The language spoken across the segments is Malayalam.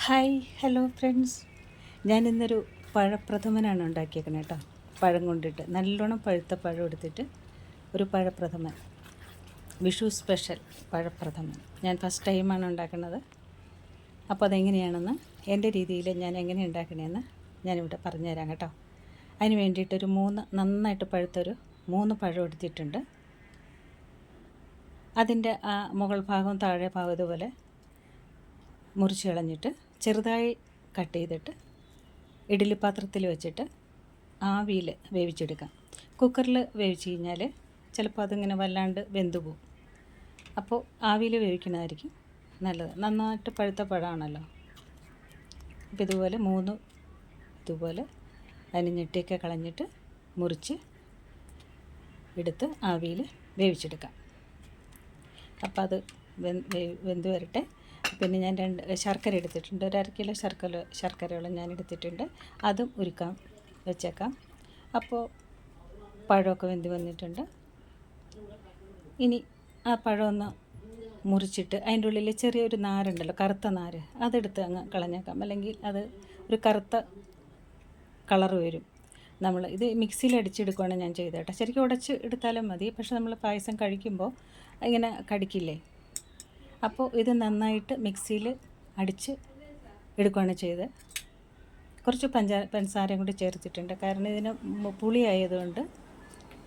ഹായ് ഹലോ ഫ്രണ്ട്സ്, ഞാനിന്നൊരു പഴപ്രഥമനാണ് ഉണ്ടാക്കിയേക്കുന്നത് കേട്ടോ. പഴം കൊണ്ടിട്ട് നല്ലോണം പഴുത്ത പഴം എടുത്തിട്ട് ഒരു പഴപ്രഥമൻ, വിഷു സ്പെഷ്യൽ പഴപ്രഥമൻ ഞാൻ ഫസ്റ്റ് ടൈമാണ് ഉണ്ടാക്കുന്നത്. അപ്പോൾ അതെങ്ങനെയാണെന്ന് എൻ്റെ രീതിയിൽ ഞാൻ എങ്ങനെ ഉണ്ടാക്കണേന്ന് ഞാനിവിടെ പറഞ്ഞുതരാം കേട്ടോ. അതിന് വേണ്ടിയിട്ടൊരു നന്നായിട്ട് പഴുത്തൊരു 3 പഴം എടുത്തിട്ടുണ്ട്. അതിൻ്റെ ആ മുകൾ ഭാഗവും താഴെ ഭാഗം ഇതുപോലെ മുറിച്ച് കളഞ്ഞിട്ട് ചെറുതായി കട്ട് ചെയ്തിട്ട് ഇഡ്ഡലി പാത്രത്തിൽ വെച്ചിട്ട് ആവിയിൽ വേവിച്ചെടുക്കാം. കുക്കറിൽ വേവിച്ച് കഴിഞ്ഞാൽ ചിലപ്പോൾ അതിങ്ങനെ വല്ലാണ്ട് വെന്തു പോകും. അപ്പോൾ ആവിയിൽ വേവിക്കണമായിരിക്കും നല്ലത്. നന്നായിട്ട് പഴുത്ത പഴമാണല്ലോ. അപ്പോൾ ഇതുപോലെ 3 ഇതുപോലെ അതിന് ഞെട്ടിയൊക്കെ കളഞ്ഞിട്ട് മുറിച്ച് എടുത്ത് ആവിയിൽ വേവിച്ചെടുക്കാം. അപ്പോൾ അത് വെന്ത് വരട്ടെ. പിന്നെ ഞാൻ 2 ശർക്കര എടുത്തിട്ടുണ്ട്. ഒരു 1/2 കിലോ ശർക്കരയോളം ഞാൻ എടുത്തിട്ടുണ്ട്. അതും ഉരുക്കാൻ വെച്ചേക്കാം. അപ്പോൾ പഴമൊക്കെ വെന്ത് വന്നിട്ടുണ്ട്. ഇനി ആ പഴം ഒന്ന് മുറിച്ചിട്ട് അതിൻ്റെ ഉള്ളിൽ ചെറിയൊരു നാരുണ്ടല്ലോ, കറുത്ത നാര്, അതെടുത്ത് അങ്ങ് കളഞ്ഞേക്കാം. അല്ലെങ്കിൽ അത് ഒരു കറുത്ത കളറ് വരും. നമ്മൾ ഇത് മിക്സിയിൽ അടിച്ചെടുക്കുകയാണ് ഞാൻ ചെയ്തേട്ടോ. ശരിക്കും ഉടച്ച് എടുത്താലും മതി. പക്ഷെ നമ്മൾ പായസം കഴിക്കുമ്പോൾ ഇങ്ങനെ കടിക്കില്ലേ. അപ്പോൾ ഇത് നന്നായിട്ട് മിക്സിയിൽ അടിച്ച് എടുക്കുകയാണ് ചെയ്ത്. കുറച്ച് പഞ്ചസാരയും കൂടി ചേർത്തിട്ടുണ്ട്. കാരണം ഇതിന് പുളി ആയതുകൊണ്ട്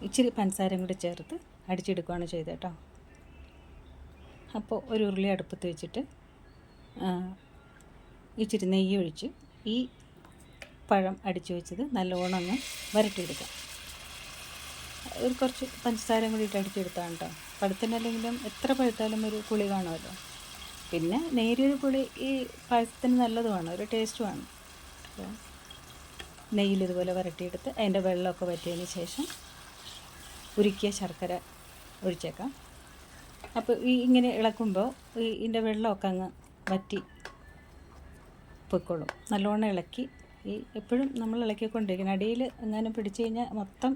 ഇച്ചിരി പഞ്ചസാരയും കൂടി ചേർത്ത് അടിച്ചെടുക്കുകയാണ് ചെയ്തത് കേട്ടോ. അപ്പോൾ ഒരു ഉരുളി അടുപ്പത്ത് വെച്ചിട്ട് ഇച്ചിരി നെയ്യ് ഒഴിച്ച് ഈ പഴം അടിച്ചു വെച്ചത് നല്ലോണം ഒന്ന് വരട്ടിയെടുക്കാം. ഒരു കുറച്ച് പഞ്ചസാരയും കൂടി ഇട്ട് അടിച്ചെടുത്താണ് കേട്ടോ. പഴുത്തിനല്ലെങ്കിലും എത്ര പഴുത്താലും ഒരു പുളി കാണുമല്ലോ. പിന്നെ നേരിയൊരു പുളി ഈ പായസത്തിന് നല്ലതുമാണ്, ഒരു ടേസ്റ്റുമാണ്. അപ്പോൾ നെയ്യിൽ ഇതുപോലെ വരട്ടിയെടുത്ത് അതിൻ്റെ വെള്ളമൊക്കെ വറ്റിയതിന് ശേഷം ഉരുക്കിയ ശർക്കര ഒഴിച്ചേക്കാം. അപ്പോൾ ഇങ്ങനെ ഇളക്കുമ്പോൾ ഇതിൻ്റെ വെള്ളമൊക്കെ അങ്ങ് വറ്റി പൊയ്ക്കോളും. നല്ലോണം ഇളക്കി എപ്പോഴും നമ്മൾ ഇളക്കിക്കൊണ്ടിരിക്കണം. അടിയിൽ എങ്ങാനും പിടിച്ചു കഴിഞ്ഞാൽ മൊത്തം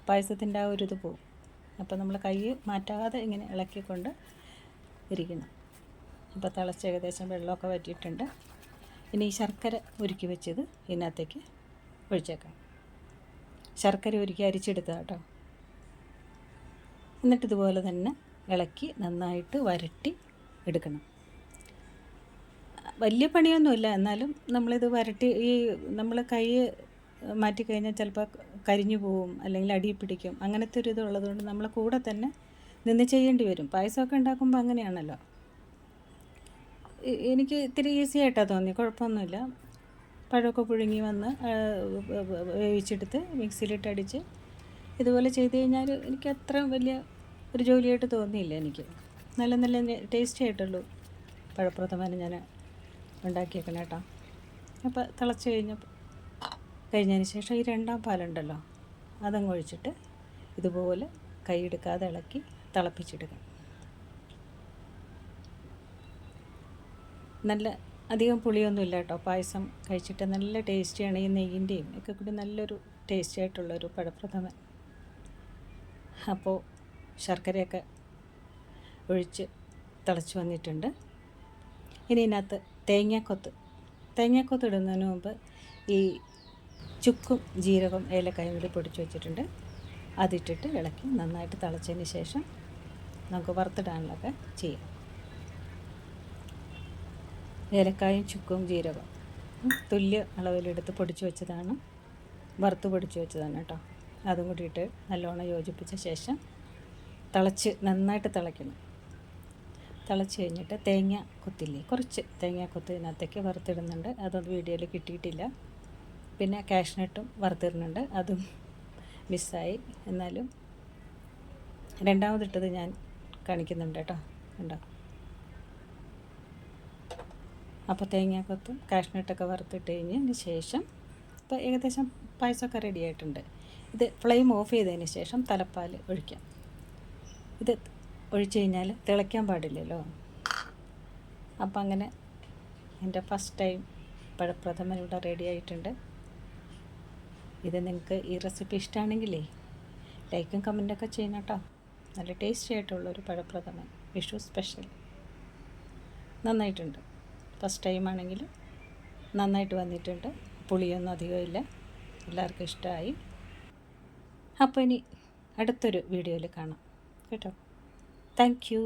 പായസത്തിൻ്റെ ആ ഒരു ഇത് പോകും. അപ്പോൾ നമ്മൾ കൈ മാറ്റാതെ ഇങ്ങനെ ഇളക്കിക്കൊണ്ട് ഇരിക്കണം. അപ്പോൾ തിളച്ച് ഏകദേശം വെള്ളമൊക്കെ വറ്റിയിട്ടുണ്ട്. ഇനി ഈ ശർക്കര ഉരുക്കി വെച്ചത് ഇതിനകത്തേക്ക് ഒഴിച്ചേക്കാം. ശർക്കര ഉരുക്കി അരിച്ചെടുത്തതാണ് കേട്ടോ. എന്നിട്ട് ഇതുപോലെ തന്നെ ഇളക്കി നന്നായിട്ട് വരട്ടി എടുക്കണം. വലിയ പണിയൊന്നുമില്ല, എന്നാലും നമ്മളിത് വരട്ടി നമ്മൾ കൈ മാറ്റിക്കഴിഞ്ഞാൽ ചിലപ്പോൾ കരിഞ്ഞു പോവും, അല്ലെങ്കിൽ അടിയിൽ പിടിക്കും. അങ്ങനത്തെ ഒരു ഇതുള്ളതുകൊണ്ട് നമ്മൾ കൂടെ തന്നെ നിന്ന് ചെയ്യേണ്ടി വരും. പായസമൊക്കെ ഉണ്ടാക്കുമ്പോൾ അങ്ങനെയാണല്ലോ. എനിക്ക് ഇത്തിരി ഈസി ആയിട്ടാണ് തോന്നി, കുഴപ്പമൊന്നുമില്ല. പഴമൊക്കെ പുഴുങ്ങി വന്ന് വേവിച്ചെടുത്ത് മിക്സിയിലിട്ട് അടിച്ച് ഇതുപോലെ ചെയ്ത് കഴിഞ്ഞാൽ എനിക്ക് അത്ര വലിയ ഒരു ജോലിയായിട്ട് തോന്നിയില്ല. എനിക്ക് നല്ല ടേസ്റ്റി ആയിട്ടുള്ളൂ പഴപ്രഥമൻ ഞാൻ ഉണ്ടാക്കിയേക്കണം കേട്ടോ. അപ്പോൾ തിളച്ച് കഴിഞ്ഞതിന് ശേഷം ഈ 2ാം പാലുണ്ടല്ലോ, അതങ്ങ് ഒഴിച്ചിട്ട് ഇതുപോലെ കൈയെടുക്കാതെ ഇളക്കി തിളപ്പിച്ചെടുക്കണം. നല്ല അധികം പുളിയൊന്നുമില്ല കേട്ടോ. പായസം കഴിച്ചിട്ട് നല്ല ടേസ്റ്റിയാണ്. ഈ നെയ്യിൻ്റെയും ഒക്കെ കൂടി നല്ലൊരു ടേസ്റ്റി ആയിട്ടുള്ളൊരു പഴപ്രഥമൻ. അപ്പോൾ ശർക്കരയൊക്കെ ഒഴിച്ച് തിളച്ച് വന്നിട്ടുണ്ട്. ഇനി ഇതിനകത്ത് തേങ്ങാക്കൊത്ത് ഇടുന്നതിന് മുമ്പ് ഈ ചുക്കും ജീരകം ഏലക്കായും കൂടി പൊടിച്ച് വെച്ചിട്ടുണ്ട്. അതിട്ടിട്ട് ഇളക്കി നന്നായിട്ട് തിളച്ചതിന് ശേഷം നമുക്ക് വറുത്തിടാനുള്ളതൊക്കെ ചെയ്യാം. ഏലക്കായും ചുക്കും ജീരകം തുല്യ അളവിലെടുത്ത് പൊടിച്ച് വെച്ചതാണ്, വറുത്ത് പൊടിച്ച് വെച്ചതാണ് കേട്ടോ. അതും കൂടി ഇട്ട് നല്ലോണം യോജിപ്പിച്ച ശേഷം നന്നായിട്ട് തിളയ്ക്കണം. തിളച്ച് കഴിഞ്ഞിട്ട് തേങ്ങാക്കൊത്തില്ലേ, കുറച്ച് തേങ്ങാക്കൊത്ത് ഇതിനകത്തേക്ക് വറുത്തിടുന്നുണ്ട്. അതൊന്നും വീഡിയോയിൽ കിട്ടിയിട്ടില്ല. പിന്നെ കാഷ്നട്ടും വറുത്തിടുന്നുണ്ട്, അതും മിസ്സായി. എന്നാലും രണ്ടാമതിട്ടത് ഞാൻ കാണിക്കുന്നുണ്ട് കേട്ടോ. ഉണ്ടോ? അപ്പോൾ തേങ്ങാക്കൊത്തും കാഷ്നട്ടൊക്കെ വറുത്തിട്ട് കഴിഞ്ഞതിന് ശേഷം ഇപ്പോൾ ഏകദേശം പായസമൊക്കെ റെഡി ആയിട്ടുണ്ട്. ഇത് ഫ്ലെയിം ഓഫ് ചെയ്തതിന് ശേഷം തലപ്പാൽ ഒഴിക്കാം. ഇത് ഒഴിച്ച് കഴിഞ്ഞാൽ തിളയ്ക്കാൻ പാടില്ലല്ലോ. അപ്പം അങ്ങനെ എൻ്റെ ഫസ്റ്റ് ടൈം പഴപ്രഥമൻ ഇവിടെ റെഡി ആയിട്ടുണ്ട്. ഇത് നിങ്ങൾക്ക് ഈ റെസിപ്പി ഇഷ്ടമാണെങ്കിലേ ലൈക്കും കമൻറ്റൊക്കെ ചെയ്യണം കേട്ടോ. നല്ല ടേസ്റ്റി ആയിട്ടുള്ളൊരു പഴപ്രഥമൻ, വിഷു സ്പെഷ്യൽ. നന്നായിട്ടുണ്ട്. ഫസ്റ്റ് ടൈം ആണെങ്കിലും നന്നായിട്ട് വന്നിട്ടുണ്ട്. പുളിയൊന്നും അധികമില്ല. എല്ലാവർക്കും ഇഷ്ടമായി. അപ്പോൾ ഇനി അടുത്തൊരു വീഡിയോയിൽ കാണാം കേട്ടോ. Thank you.